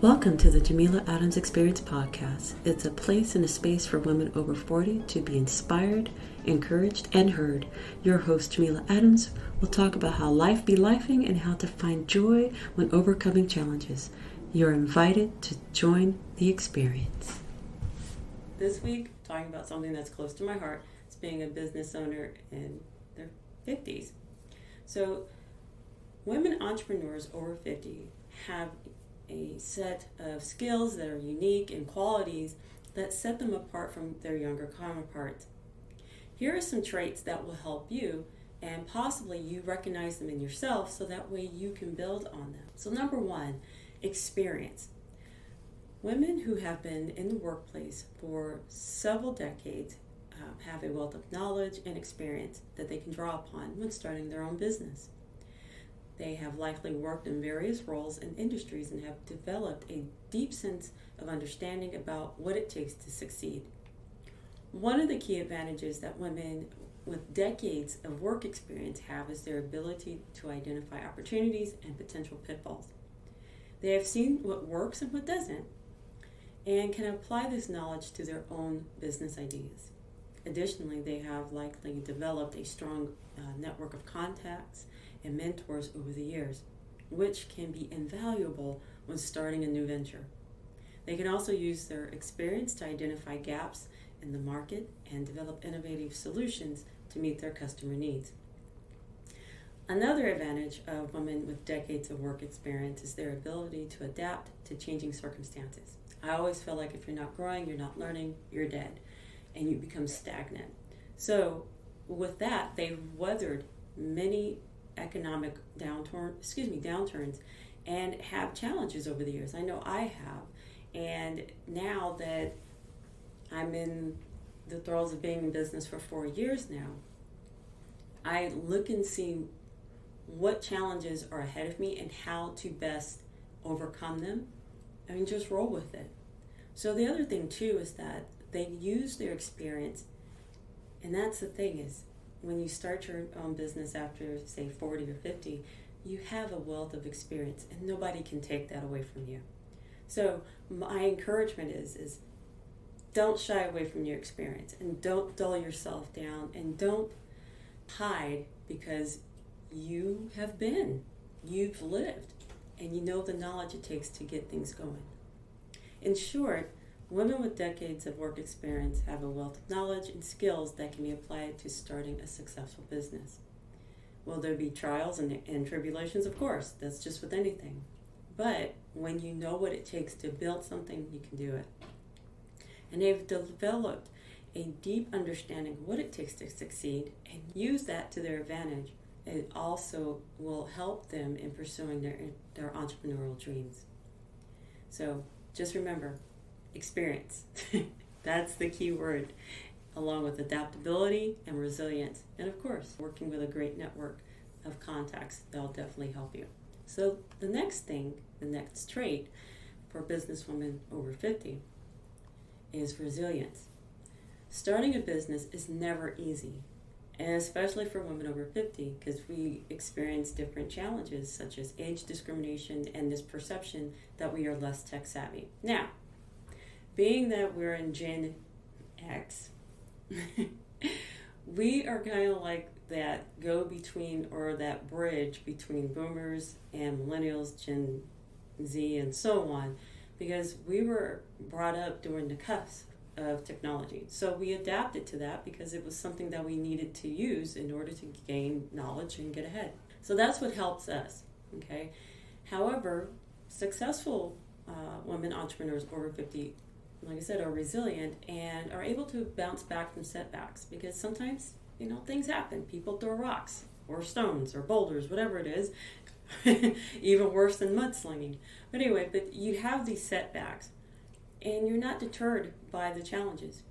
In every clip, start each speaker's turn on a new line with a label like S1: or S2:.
S1: Welcome to the Jameela Adams Experience podcast. It's a place and a space for women over 40 to be inspired, encouraged, and heard. Your host, Jameela Adams, will talk about how life be lifing and how to find joy when overcoming challenges. You're invited to join the experience. This week, talking about something that's close to my heart. It's being a business owner in their 50s. So, women entrepreneurs over 50 have a set of skills that are unique and qualities that set them apart from their younger counterparts. Here are some traits that will help you, and possibly you recognize them in yourself so that way you can build on them. So number one, experience. Women who have been in the workplace for several decades have a wealth of knowledge and experience that they can draw upon when starting their own business. They have likely worked in various roles and industries and have developed a deep sense of understanding about what it takes to succeed. One of the key advantages that women with decades of work experience have is their ability to identify opportunities and potential pitfalls. They have seen what works and what doesn't, and can apply this knowledge to their own business ideas. Additionally, they have likely developed a strong network of contacts and mentors over the years, which can be invaluable when starting a new venture. They can also use their experience to identify gaps in the market and develop innovative solutions to meet their customer needs. Another advantage of women with decades of work experience is their ability to adapt to changing circumstances. I always feel like if you're not growing, you're not learning, you're dead, and you become stagnant. So with that, they've weathered many economic downturns and have challenges over the years. I know I have, and now that I'm in the throes of being in business for 4 years now, I look and see what challenges are ahead of me and how to best overcome them and just roll with it. So the other thing too is that they use their experience, and that's the thing is, when you start your own business after, say, 40 or 50, you have a wealth of experience, and nobody can take that away from you. So my encouragement is don't shy away from your experience, and don't dull yourself down, and don't hide, because you've lived, and you know the knowledge it takes to get things going. In short, women with decades of work experience have a wealth of knowledge and skills that can be applied to starting a successful business. Will there be trials and tribulations? Of course, that's just with anything. But when you know what it takes to build something, you can do it. And they've developed a deep understanding of what it takes to succeed and use that to their advantage. It also will help them in pursuing their entrepreneurial dreams. So just remember, experience. That's the key word, along with adaptability and resilience. And of course, working with a great network of contacts, that'll definitely help you. So the next trait for businesswomen over 50 is resilience. Starting a business is never easy, and especially for women over 50, because we experience different challenges such as age discrimination and this perception that we are less tech savvy. Now, being that we're in Gen X, we are kind of like that go-between, or that bridge between boomers and millennials, Gen Z, and so on, because we were brought up during the cusp of technology. So we adapted to that because it was something that we needed to use in order to gain knowledge and get ahead. So that's what helps us, okay? However, successful women entrepreneurs over 50, like I said, are resilient and are able to bounce back from setbacks, because sometimes, things happen. People throw rocks or stones or boulders, whatever it is, even worse than mudslinging. But anyway, but you have these setbacks and you're not deterred by the challenges.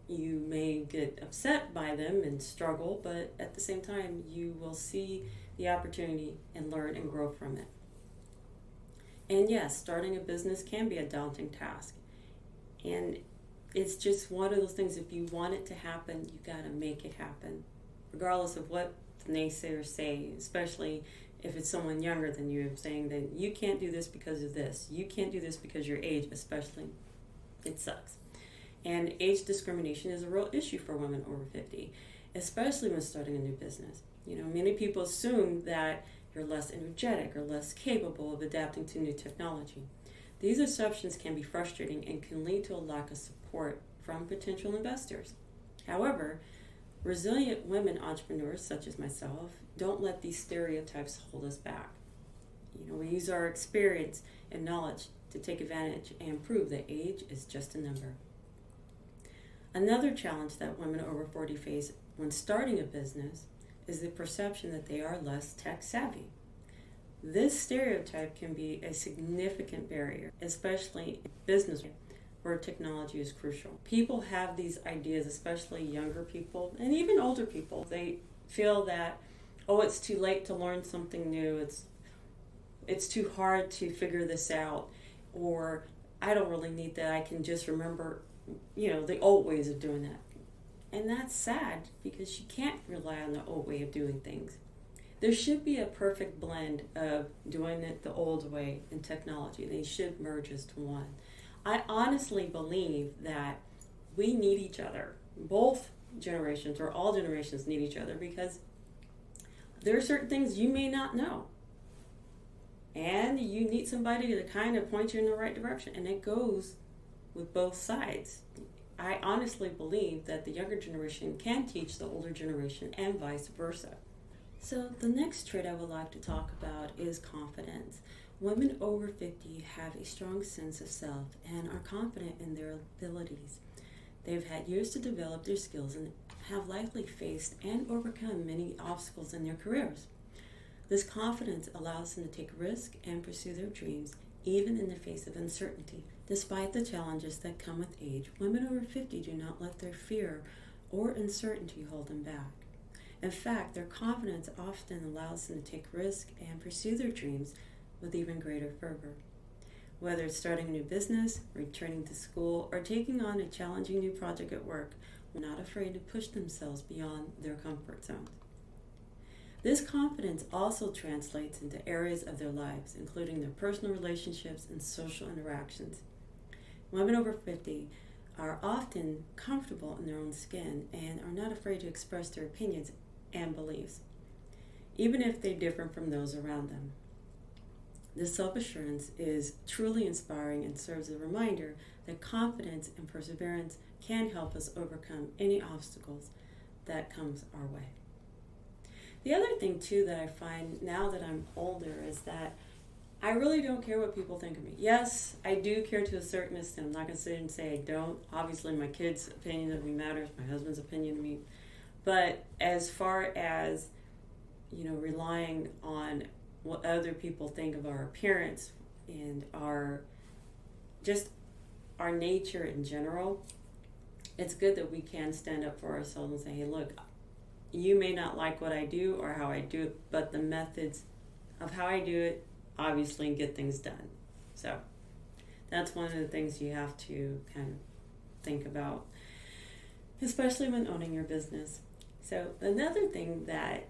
S1: You may get upset by them and struggle, but at the same time, you will see the opportunity and learn and grow from it. And yes, starting a business can be a daunting task. And it's just one of those things, if you want it to happen, you got to make it happen, regardless of what the naysayers say, especially if it's someone younger than you, saying that you can't do this because of this, you can't do this because of your age, especially, it sucks. And age discrimination is a real issue for women over 50, especially when starting a new business. Many people assume that you're less energetic or less capable of adapting to new technology. These assumptions can be frustrating and can lead to a lack of support from potential investors. However, resilient women entrepreneurs, such as myself, don't let these stereotypes hold us back. We use our experience and knowledge to take advantage and prove that age is just a number. Another challenge that women over 40 face when starting a business is the perception that they are less tech savvy. This stereotype can be a significant barrier, especially in business where technology is crucial. People have these ideas, especially younger people and even older people. They feel that, it's too late to learn something new. It's too hard to figure this out, or I don't really need that. I can just remember, the old ways of doing that. And that's sad because you can't rely on the old way of doing things. There should be a perfect blend of doing it the old way and technology. They should merge as to one. I honestly believe that we need each other. Both generations, or all generations, need each other, because there are certain things you may not know. And you need somebody to kind of point you in the right direction. And it goes with both sides. I honestly believe that the younger generation can teach the older generation and vice versa. So the next trait I would like to talk about is confidence. Women over 50 have a strong sense of self and are confident in their abilities. They've had years to develop their skills and have likely faced and overcome many obstacles in their careers. This confidence allows them to take risks and pursue their dreams, even in the face of uncertainty. Despite the challenges that come with age, women over 50 do not let their fear or uncertainty hold them back. In fact, their confidence often allows them to take risks and pursue their dreams with even greater fervor. Whether it's starting a new business, returning to school, or taking on a challenging new project at work, they're not afraid to push themselves beyond their comfort zones. This confidence also translates into areas of their lives, including their personal relationships and social interactions. Women over 50 are often comfortable in their own skin and are not afraid to express their opinions and beliefs, even if they differ from those around them. This self-assurance is truly inspiring and serves as a reminder that confidence and perseverance can help us overcome any obstacles that comes our way. The other thing, too, that I find now that I'm older is that I really don't care what people think of me. Yes, I do care to a certain extent. I'm not going to sit and say I don't. Obviously, my kids' opinion of me matters, my husband's opinion of me. But as far as, relying on what other people think of our appearance and our nature in general, it's good that we can stand up for ourselves and say, hey, look, you may not like what I do or how I do it, but the methods of how I do it obviously get things done. So that's one of the things you have to kind of think about, especially when owning your business. So another thing that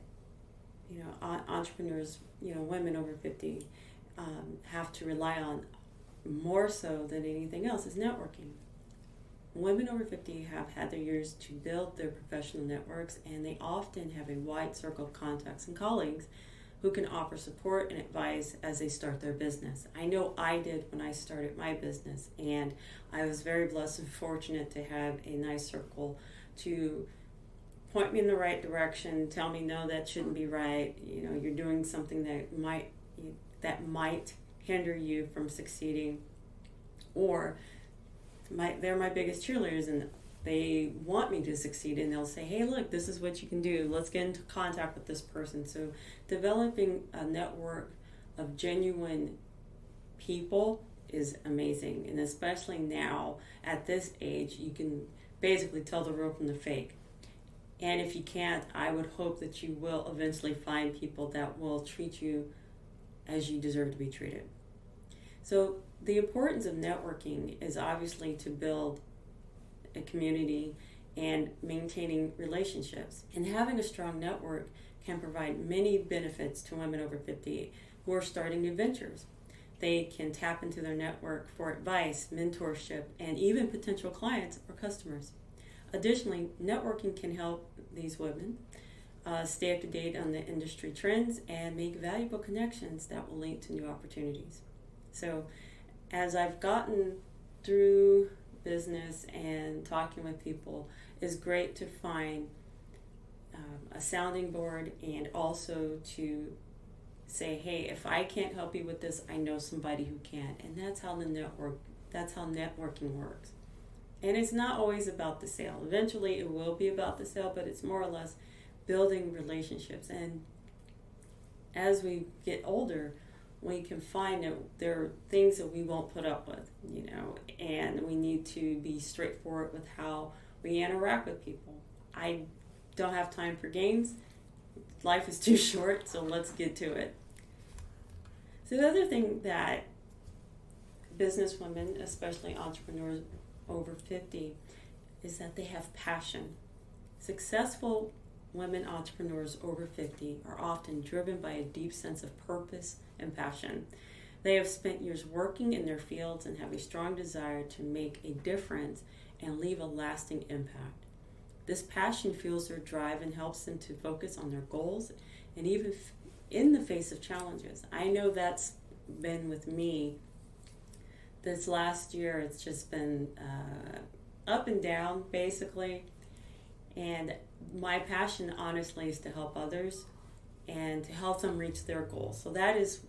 S1: entrepreneurs, women over 50 have to rely on more so than anything else is networking. Women over 50 have had their years to build their professional networks, and they often have a wide circle of contacts and colleagues who can offer support and advice as they start their business. I know I did when I started my business, and I was very blessed and fortunate to have a nice circle to point me in the right direction, tell me, no, that shouldn't be right. You're doing something that might hinder you from succeeding, or they're my biggest cheerleaders and they want me to succeed, and they'll say, hey, look, this is what you can do. Let's get into contact with this person. So developing a network of genuine people is amazing. And especially now at this age, you can basically tell the real from the fake. And if you can't, I would hope that you will eventually find people that will treat you as you deserve to be treated. So the importance of networking is obviously to build a community and maintaining relationships. And having a strong network can provide many benefits to women over 50 who are starting new ventures. They can tap into their network for advice, mentorship, and even potential clients or customers. Additionally, networking can help these women stay up to date on the industry trends and make valuable connections that will lead to new opportunities. So, as I've gotten through business and talking with people, it's great to find a sounding board, and also to say, hey, if I can't help you with this, I know somebody who can. And that's how networking works. And it's not always about the sale. Eventually it will be about the sale, but it's more or less building relationships. And as we get older, we can find that there are things that we won't put up with, and we need to be straightforward with how we interact with people. I don't have time for games. Life is too short, so let's get to it. So the other thing that businesswomen, especially entrepreneurs over 50, is that they have passion. Successful women entrepreneurs over 50 are often driven by a deep sense of purpose and passion. They have spent years working in their fields and have a strong desire to make a difference and leave a lasting impact. This passion fuels their drive and helps them to focus on their goals, and even in the face of challenges. I know that's been with me this last year. It's just been up and down, basically. And my passion, honestly, is to help others and to help them reach their goals. So that is,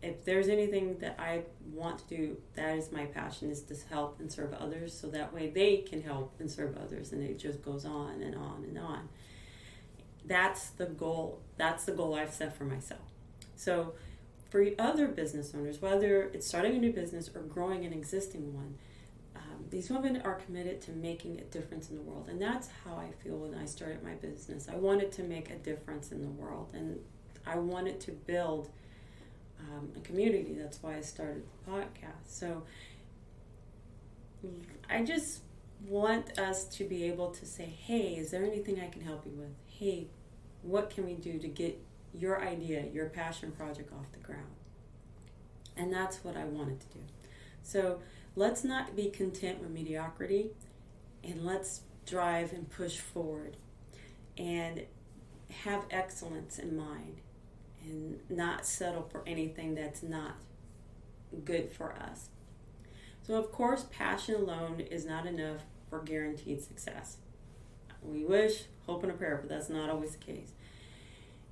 S1: if there's anything that I want to do, that is my passion, is to help and serve others, so that way they can help and serve others, and it just goes on and on and on. That's the goal. That's the goal I've set for myself. So for other business owners, whether it's starting a new business or growing an existing one, these women are committed to making a difference in the world. And that's how I feel when I started my business. I wanted to make a difference in the world, and I wanted to build a community. That's why I started the podcast. So I just want us to be able to say, hey, is there anything I can help you with? Hey, what can we do to get your idea, your passion project off the ground? And that's what I wanted to do. So let's not be content with mediocrity, and let's drive and push forward and have excellence in mind, and not settle for anything that's not good for us. So of course, passion alone is not enough for guaranteed success. We wish, hope, and a prayer, but that's not always the case.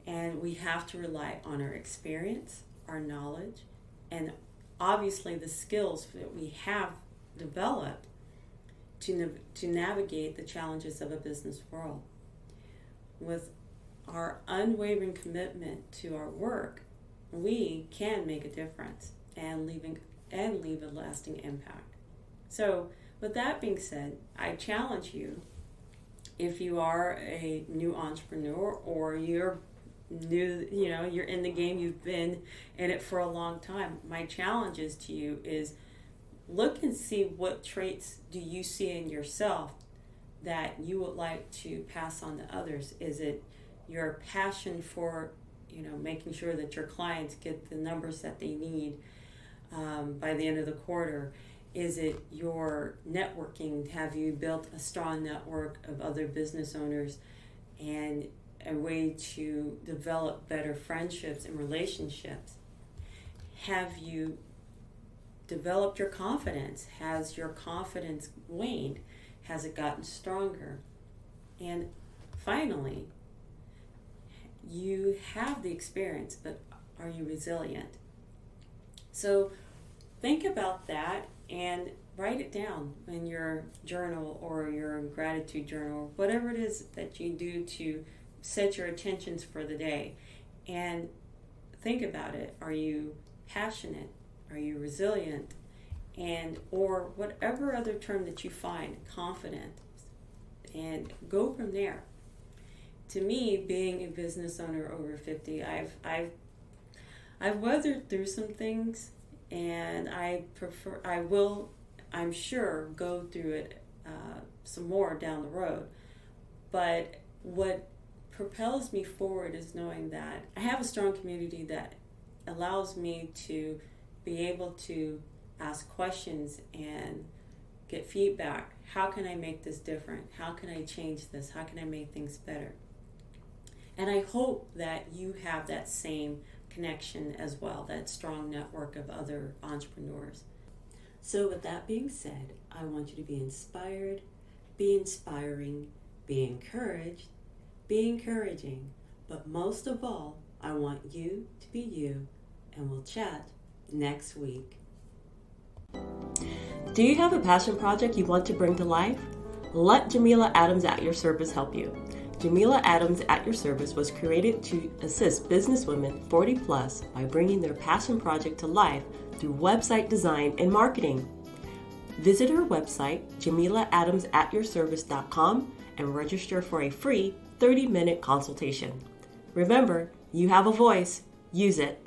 S1: And we have to rely on our experience, our knowledge, and obviously the skills that we have developed to navigate the challenges of a business world. With our unwavering commitment to our work, we can make a difference and leave a lasting impact. So with that being said, I challenge you, if you are a new entrepreneur or you're new, you're in the game, you've been in it for a long time, my challenge is to you is look and see what traits do you see in yourself that you would like to pass on to others. Is it your passion for making sure that your clients get the numbers that they need by the end of the quarter? Is it your networking? Have you built a strong network of other business owners and a way to develop better friendships and relationships? Have you developed your confidence? Has your confidence waned? Has it gotten stronger? And finally, you have the experience, but are you resilient? So think about that and write it down in your journal or your gratitude journal, whatever it is that you do to set your intentions for the day. And think about it. Are you passionate? Are you resilient? And or whatever other term that you find, confident, and go from there. To me, being a business owner over 50, I've weathered through some things, and I'm sure, go through it some more down the road. But what propels me forward is knowing that I have a strong community that allows me to be able to ask questions and get feedback. How can I make this different? How can I change this? How can I make things better? And I hope that you have that same connection as well, that strong network of other entrepreneurs. So with that being said, I want you to be inspired, be inspiring, be encouraged, be encouraging, but most of all, I want you to be you, and we'll chat next week. Do you have a passion project you want to bring to life? Let Jameela Adams at Your Service help you. Jameela Adams at Your Service was created to assist businesswomen 40 plus by bringing their passion project to life through website design and marketing. Visit her website, JameelaAdamsAtYourService.com, and register for a free 30-minute consultation. Remember, you have a voice. Use it.